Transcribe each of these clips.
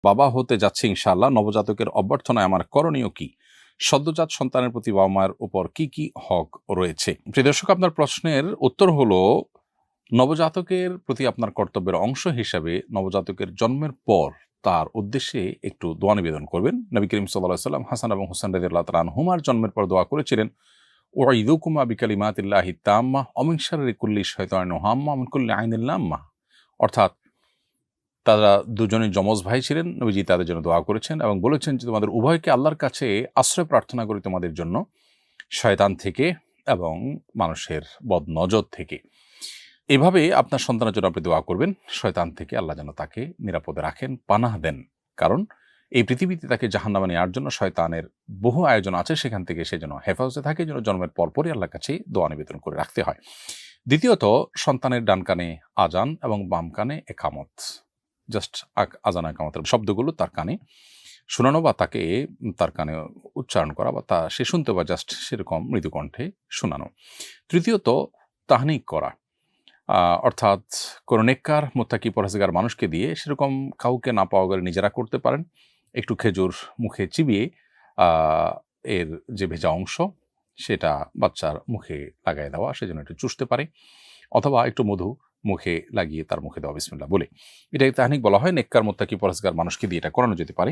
বাবা হতে যাচ্ছে ইনশাআল্লাহ, নবজাতকের অভ্যর্থনায় আমার করণীয় কি? সদ্যজাত সন্তানের প্রতি বাবা মায়ের উপর কি কি হক রয়েছে? প্রিয় দর্শক, আপনার প্রশ্নের উত্তর হলো, নবজাতকের প্রতি আপনার কর্তব্যের অংশ হিসাবে নবজাতকের জন্মের পর তার উদ্দেশ্যে একটু দোয়া নিবেদন করবেন। নবী করিম সাল্লাল্লাহু আলাইহি ওয়াসাল্লাম হাসান এবং হুসাইন রাদিয়াল্লাহু তাআলা আনহুমার জন্মের পর দোয়া করেছিলেন, উঈদুকুমা বিকালিমাতিল্লাহি তাম্মা ওয়া মিন শাররি কুল্লি শাইতানিন হাম্মা ওয়া মিন কুল্লি আইনিন লাম্মা। অর্থাৎ তারা দুজনেই যমজ ভাই ছিলেন। নবীজি তাদের জন্য দোয়া করেছেন এবং বলেছেন যে, তোমাদের উভয়কে আল্লাহর কাছে আশ্রয় প্রার্থনা করি তোমাদের জন্য, শয়তান থেকে এবং মানুষের বদনজর থেকে। এভাবে আপনার সন্তানের জন্য আপনি দোয়া করবেন, শয়তান থেকে আল্লাহ যেন তাকে নিরাপদে রাখেন, পানাহ দেন। কারণ এই পৃথিবীতে তাকে জাহান্নামে নেওয়ার জন্য শয়তানের বহু আয়োজন আছে, সেখান থেকে সে যেন হেফাজতে থাকে, যেন জন্মের পরপরই আল্লাহর কাছে দোয়া নিবেদন করে রাখতে হয়। দ্বিতীয়ত, সন্তানের ডান কানে আজান এবং বাম কানে একামত, জাস্ট আজান একামতের শব্দগুলো তার কানে শোনানো বা তাকে তার কানে উচ্চারণ করা বা সে শুনতে বা জাস্ট সেরকম মৃদু কণ্ঠে শোনানো। তৃতীয়ত, তাহনিক করা, অর্থাৎ কোনো নেককার মুত্তাকি পরহেজগার মানুষকে দিয়ে, সেরকম কাউকে না পাওয়া গেলে নিজেরা করতে পারেন। একটু খেজুর মুখে চিবিয়ে এর যে ভেজা অংশ সেটা বাচ্চার মুখে লাগাই দেওয়া, সেজন্য একটু চুষতে পারে, অথবা একটু মধু মুখে লাগিয়ে তার মুখে দেওয়া বিসমিল্লাহ বলে। এটাকে তাহনিক বলা হয়। নেককার মুত্তাকি পরহেজগার মানুষকে দিয়ে এটা করানো যেতে পারে।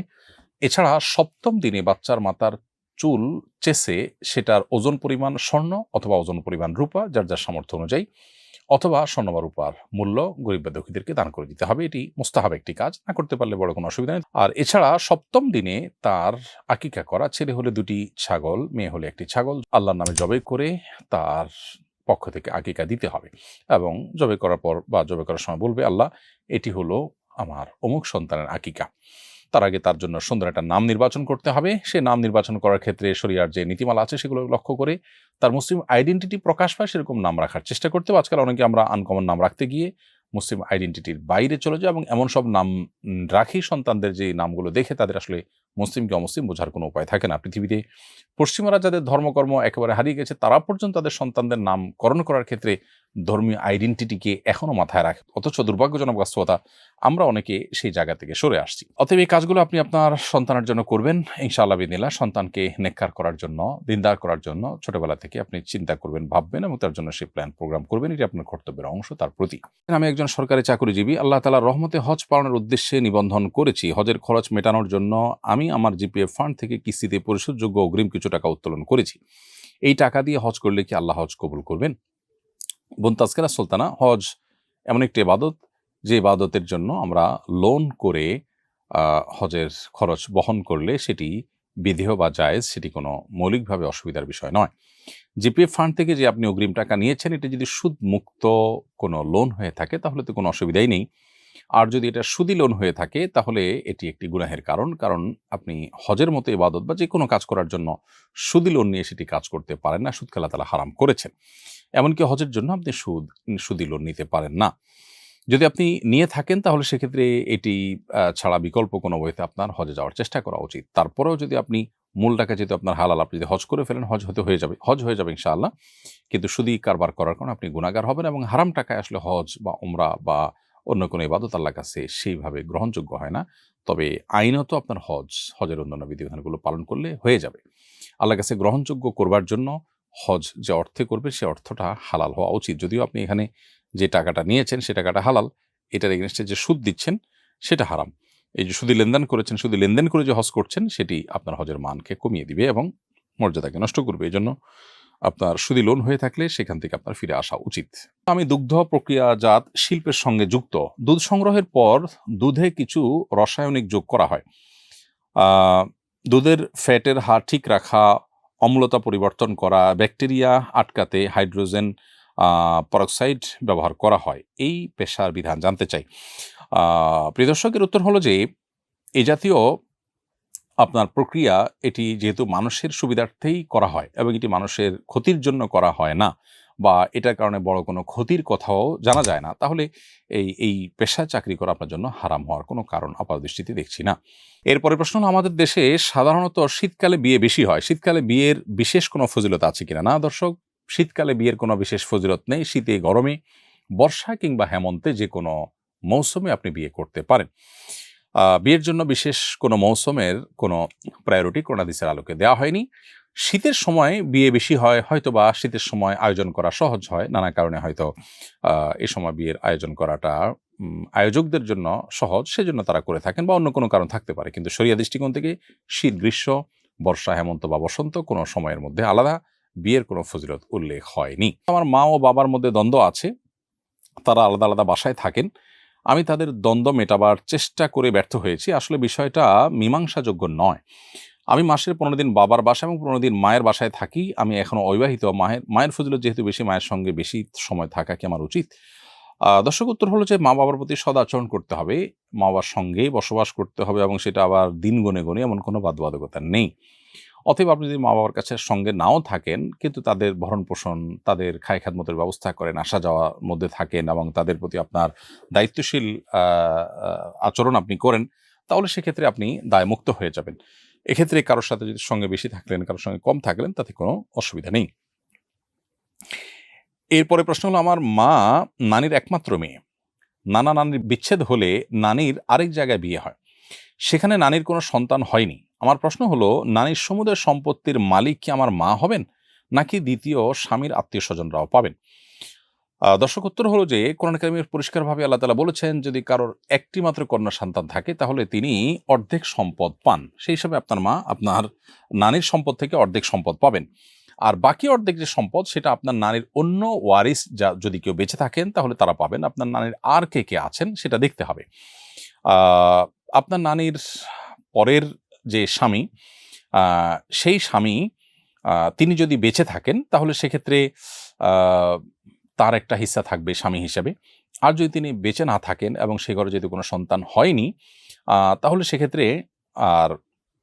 এছাড়া সপ্তম দিনে বাচ্চার মাথার চুল চেসে সেটার ওজন পরিমাণ স্বর্ণ অথবা ওজন পরিমাণ রূপা, যার যার সামর্থ্য অনুযায়ী, অথবা স্বর্ণ বা রূপার মূল্য গরিব বা দুঃখীদেরকে দান করে দিতে হবে। এটি মুস্তাহাব একটি কাজ, না করতে পারলে বড় কোনো অসুবিধা নেই। আর এছাড়া সপ্তম দিনে তার আকিকা করা, ছেলে হলে 2টি ছাগল, মেয়ে হলে 1টি ছাগল আল্লাহর নামে জবাই করে তার পক্ষ থেকে আকিকা দিতে হবে এবং জবাই করার পর বা জবাই করার সময় বলবে, আল্লাহ, এটি হলো আমার অমুক সন্তানের আকিকা। তার আগে তার জন্য সুন্দর একটা নাম নির্বাচন করতে হবে। সে নাম নির্বাচন করার ক্ষেত্রে শরিয়ার যে নীতিমালা আছে সেগুলো লক্ষ্য করে তার মুসলিম আইডেন্টিটি প্রকাশ পায় সেরকম নাম রাখার চেষ্টা করতে হবে। আজকাল অনেকে আমরা আনকমন নাম রাখতে গিয়ে মুসলিম আইডেন্টিটির বাইরে চলে যায় এবং এমন সব নাম রাখি সন্তানদের যে নামগুলো দেখে তাদের আসলে মুসলিম কি অমুসলিম বোঝার কোনো উপায় থাকে না। পৃথিবীতে পশ্চিমারা যাদের ধর্মকর্ম একেবারে হারিয়ে গেছে, তারা পর্যন্ত তাদের সন্তানদের নামকরণ করার ক্ষেত্রে ধর্মীয় আইডেন্টিটিকে এখনো মাথায় রাখে, অথচ দুর্ভাগ্যজনক বাস্তবতা আমরা অনেকে সেই জায়গা থেকে সরে আসছি। অতএব এই কাজগুলো আপনি আপনার সন্তানের জন্য করবেন ইনশাআল্লাহ বিদিনিল্লাহ। সন্তানকে নেককার করার জন্য, দিনদার করার জন্য ছোটবেলা থেকে আপনি চিন্তা করবেন, ভাববেন এবং তার জন্য সেই প্ল্যান প্রোগ্রাম করবেন। এটি আপনার কর্তব্যের অংশ তার প্রতি। আমি একজন সরকারি চাকরিজীবী, আল্লাহ তাআলার রহমতে হজ পালনের উদ্দেশ্যে নিবন্ধন করেছি। হজের খরচ মেটানোর জন্য আমি আমার জিপিএফ ফান্ড থেকে কিস্তিতে পরিশোধযোগ্য অগ্রিম কিছু টাকা উত্তোলন করেছি। এই টাকা দিয়ে হজ করলে কি আল্লাহ হজ কবুল করবেন? বোন তাজকিরা সুলতানা, হজ এমন একটি ইবাদত যে ইবাদতের জন্য আমরা লোন করে হজের খরচ বহন করলে সেটি বিধেয় বা জায়েজ, সেটি কোনো মৌলিকভাবে অসুবিধার বিষয় নয়। জিপিএফ ফান্ড থেকে যে আপনি অগ্রিম টাকা নিয়েছেন, এটি যদি সুদমুক্ত কোনো লোন হয়ে থাকে তাহলে তো কোনো অসুবিধাই নেই। আর যদি এটা সুদি লোন হয়ে থাকে তাহলে এটি একটি গুনাহের কারণ। কারণ আপনি হজের মতো ইবাদত বা যে কোনো কাজ করার জন্য সুদি লোন নিয়ে সেটি কাজ করতে পারেন না। সুদকে আল্লাহ তাআলা হারাম করেছেন। এমনকি হজের জন্য আপনি সুদি লোন নিতে পারেন না। যদি আপনি নিয়ে থাকেন তাহলে সেক্ষেত্রে এটি ছাড়া বিকল্প কোনো ওয়েতে আপনার হজে যাওয়ার চেষ্টা করা উচিত। তারপরেও যদি আপনি মূল টাকা যেহেতু আপনার হালাল, আপনি যদি হজ করে ফেলেন, হজ হয়ে যাবে ইনশাআল্লাহ। কিন্তু সুদি কারবার করার কারণে আপনি গুনাহগার হবেন এবং হারাম টাকায় আসলে হজ বা উমরা বা অন্য কোনো ইবাদত আল্লাহর কাছে সেইভাবে গ্রহণযোগ্য হয় না। তবে আইনত আপনার হজের অন্যান্য বিধিবিধানগুলো পালন করলে হয়ে যাবে। আল্লাহর কাছে গ্রহণযোগ্য করবার জন্য হজ যে অর্থে করবে সে অর্থটা হালাল হওয়া উচিত। যদিও আপনি এখানে যে টাকাটা নিয়েছেন সে টাকাটা হালাল, এটার এগেইনস্টে যে সুদ দিচ্ছেন সেটা হারাম। এই যে সুদী লেনদেন করেছেন, সুদী লেনদেন করে যে হজ করছেন সেটি আপনার হজের মানকে কমিয়ে দিবে এবং মর্যাদাকে নষ্ট করবে। এজন্য আপনার সুদী লোন হয়ে থাকলে সেখান থেকে আপনার ফিরে আসা উচিত। আমি দুগ্ধ প্রক্রিয়াজাত শিল্পের সঙ্গে যুক্ত। দুধ সংগ্রহের পর দুধে কিছু রাসায়নিক যোগ করা হয়। দুধের ফ্যাটের হার ঠিক রাখা, অম্লতা পরিবর্তন করা, ব্যাকটেরিয়া আটকাতে হাইড্রোজেন পারক্সাইড ব্যবহার করা হয়। এই পেশার বিধান জানতে চাই। প্রিয় দর্শকের উত্তর হলো যে, এই জাতীয় আপনার প্রক্রিয়া এটি যেহেতু মানুষের সুবিধার্থেই করা হয় এবং এটি মানুষের ক্ষতির জন্য করা হয় না, বা এটার কারণে বড় কোনো ক্ষতির কথাও জানা যায় না, তাহলে এই পেশায় চাকরি করা আপনার জন্য হারাম হওয়ার কোনো কারণ আপাতদৃষ্টিতে দেখছি না। এরপরে প্রশ্ন হলো, আমাদের দেশে সাধারণত শীতকালে বিয়ে বেশি হয়। শীতকালে বিয়ের বিশেষ কোনো ফজিলত আছে কিনা? না দর্শক, শীতকালে বিয়ের কোনো বিশেষ ফজিলত নেই। শীতে, গরমে, বর্ষা কিংবা হেমন্তে যে কোনো মৌসুমে আপনি বিয়ে করতে পারেন। বিয়ের জন্য বিশেষ কোনো মৌসুমের কোনো প্রায়োরিটি কোরআন হাদিসের আলোকে দেওয়া হয়নি। শীতের সময় বিয়ে বেশি হয়, হয়তোবা শীতের সময় আয়োজন করা সহজ হয়, নানা কারণে হয়তো এ সময় বিয়ের আয়োজন করাটা আয়োজকদের জন্য সহজ, সেজন্য তারা করে থাকেন, বা অন্য কোনো কারণ থাকতে পারে। কিন্তু শরিয়া দৃষ্টিকোণ থেকে শীত, গ্রীষ্ম, বর্ষা, হেমন্ত বা বসন্ত কোনো সময়ের মধ্যে আলাদা বিয়ের কোনো ফজিলত উল্লেখ হয়নি। আমার মা ও বাবার মধ্যে দ্বন্দ্ব আছে, তারা আলাদা আলাদা বাসায় থাকেন। আমি তাদের দ্বন্দ্ব মেটাবার চেষ্টা করে ব্যর্থ হয়েছি। আসলে বিষয়টা মীমাংসাযোগ্য নয়। আমি মাসের ১৫ দিন বাবার বাসায় এবং ১৫ দিন মায়ের বাসায় থাকি। আমি এখনো অবিবাহিত। মায়ের ফজিলত যেহেতু বেশি, মায়ের সঙ্গে বেশি সময় থাকা কি আমার উচিত? দর্শক, উত্তর হলো যে মা-বাবার প্রতি সদাচরণ করতে হবে। মা-বাবার সঙ্গেই বসবাস করতে হবে এবং সেটা আবার দিন গুণে, গুণে এমন কোনো বাধ্যবাধকতা নেই। অতএব আপনি যদি মা-বাবার কাছে সঙ্গে নাও থাকেন, কিন্তু তাদের ভরণ-পোষণ, তাদের খায়-খাদমতের ব্যবস্থা করেন, আসা যাওয়ার মধ্যে থাকেন এবং তাদের প্রতি আপনার দায়িত্বশীল আ আ আচরণ আপনি করেন, তাহলে সেক্ষেত্রে আপনি দায়মুক্ত হয়ে যাবেন। এক্ষেত্রে কারো সাথে যদি সঙ্গে বেশি থাকলেন, কারো সঙ্গে কম থাকলেন, তাতে কোনো অসুবিধা নেই। এরপরে প্রশ্ন হলো, আমার মা নানির একমাত্র মেয়ে। নানা-নানির বিচ্ছেদ হলে নানির আরেক জায়গায় বিয়ে হয়। সেখানে নানির কোনো সন্তান হয়নি। আমার প্রশ্ন হলো, নানির সমুদয় সম্পত্তির মালিক কি আমার মা হবেন? নাকি দ্বিতীয় স্বামীর আত্মীয়স্বজনরাও পাবেন? দর্শক, উত্তর হলো যে কোরআন কারিমে পরিষ্কারভাবে আল্লাহ তাআলা বলেছেন, যদি কারোর একটি মাত্র কন্যা সন্তান থাকে তাহলে তিনি অর্ধেক সম্পদ পান। সেই হিসাবে আপনার মা আপনার নানির সম্পদ থেকে অর্ধেক সম্পদ পাবেন। আর বাকি অর্ধেক যে সম্পদ, সেটা আপনার নানির অন্য ওয়ারিস যদি কেউ বেঁচে থাকেন তাহলে তারা পাবেন। আপনার নানির আর কে, কে আছেন সেটা দেখতে হবে। আ আপনার নানির পরের যে স্বামী, আ সেই স্বামী তিনি যদি বেঁচে থাকেন তাহলে সেক্ষেত্রে আ তার একটা হিস্সা থাকবে স্বামী হিসেবে। আর যদি তিনি বেঁচে না থাকেন এবং সে ঘরে যদি কোনো সন্তান হয়নি, তাহলে সেক্ষেত্রে আর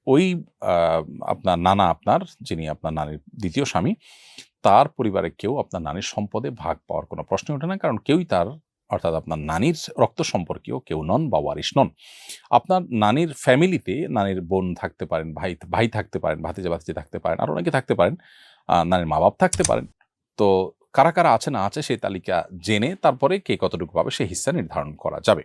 ওই আ আপনার নানা, যিনি আপনার নানির ২য় স্বামী, তার পরিবারের কেউ আপনার নানির সম্পদে ভাগ পাওয়ার কোনো প্রশ্নই ওঠে না। কারণ কেউই তার, অর্থাৎ আপনার নানির রক্ত সম্পর্কীয় কেউ নন বা ওয়ারিশ নন। আপনার নানির ফ্যামিলিতে নানির বোন থাকতে পারেন, ভাই থাকতে পারেন, ভাতিজা-ভাতিজি থাকতে পারেন, আরো অনেকে থাকতে পারেন। নানির মা-বাপ থাকতে পারেন। তো কারা, কারা আছে না আছে সেই তালিকা জেনে তারপরে কে কতটুকু পাবে সেই হিস্সা নির্ধারণ করা যাবে।